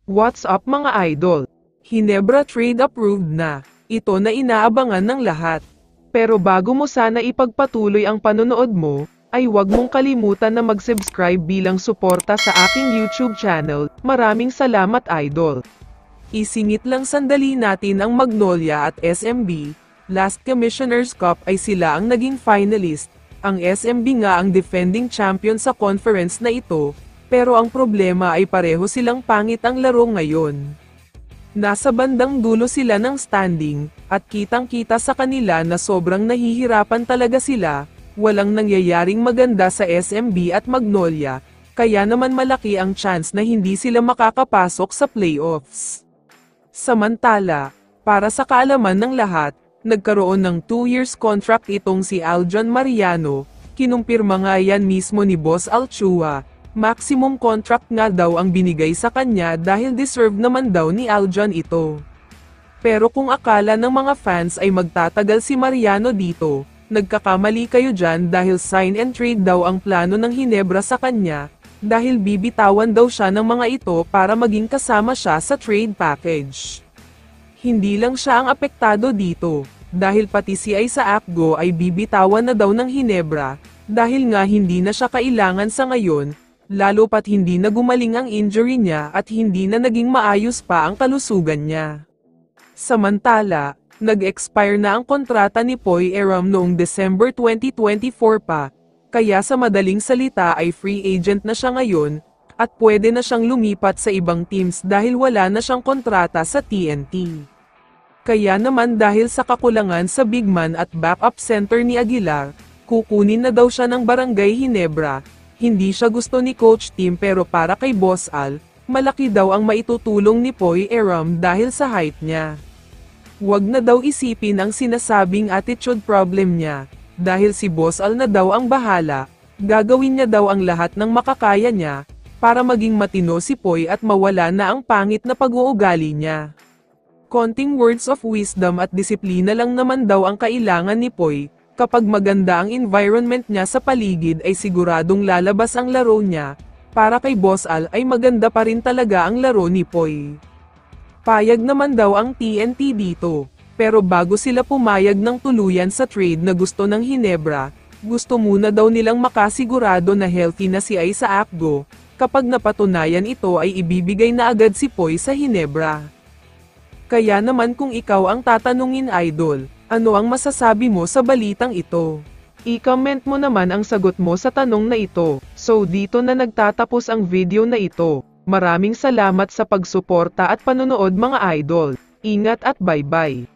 What's up mga idol? Hinebra trade approved na. Ito na inaabangan ng lahat. Pero bago mo sana ipagpatuloy ang panonood mo, ay huwag mong kalimutan na mag-subscribe bilang suporta sa aking YouTube channel. Maraming salamat idol. Isingit lang sandali natin ang Magnolia at SMB. Last Commissioner's Cup ay sila ang naging finalist. Ang SMB nga ang defending champion sa conference na ito. Pero ang problema ay pareho silang pangit ang laro ngayon. Nasa bandang dulo sila ng standing, at kitang-kita sa kanila na sobrang nahihirapan talaga sila. Walang nangyayaring maganda sa SMB at Magnolia, kaya naman malaki ang chance na hindi sila makakapasok sa playoffs. Samantala, para sa kaalaman ng lahat, nagkaroon ng 2 years contract itong si Aljon Mariano, kinumpirma nga yan mismo ni Boss Alchua. Maximum contract nga daw ang binigay sa kanya dahil deserve naman daw ni Aljon ito. Pero kung akala ng mga fans ay magtatagal si Mariano dito, nagkakamali kayo dyan dahil sign and trade daw ang plano ng Hinebra sa kanya, dahil bibitawan daw siya ng mga ito para maging kasama siya sa trade package. Hindi lang siya ang apektado dito, dahil pati si Isaac Go ay bibitawan na daw ng Hinebra, dahil nga hindi na siya kailangan sa ngayon, lalo pat hindi na gumaling ang injury niya at hindi na naging maayos pa ang kalusugan niya. Samantala, nag-expire na ang kontrata ni Poy Aram noong December 2024 pa, kaya sa madaling salita ay free agent na siya ngayon, at pwede na siyang lumipat sa ibang teams dahil wala na siyang kontrata sa TNT. Kaya naman dahil sa kakulangan sa big man at backup center ni Aguilar, kukunin na daw siya ng Barangay Hinebra. Hindi siya gusto ni Coach Tim pero para kay Boss Al, malaki daw ang maitutulong ni Poy Aram dahil sa height niya. Huwag na daw isipin ang sinasabing attitude problem niya, dahil si Boss Al na daw ang bahala, gagawin niya daw ang lahat ng makakaya niya, para maging matino si Poy at mawala na ang pangit na pag-uugali niya. Konting words of wisdom at disiplina lang naman daw ang kailangan ni Poy. Kapag maganda ang environment niya sa paligid ay siguradong lalabas ang laro niya, para kay Boss Al ay maganda pa rin talaga ang laro ni Poy. Payag naman daw ang TNT dito, pero bago sila pumayag ng tuluyan sa trade na gusto ng Hinebra, gusto muna daw nilang makasigurado na healthy na si Isaac Go, kapag napatunayan ito ay ibibigay na agad si Poy sa Hinebra. Kaya naman kung ikaw ang tatanungin idol, ano ang masasabi mo sa balitang ito? I-comment mo naman ang sagot mo sa tanong na ito. So dito na nagtatapos ang video na ito. Maraming salamat sa pagsuporta at panonood mga idol. Ingat at bye-bye.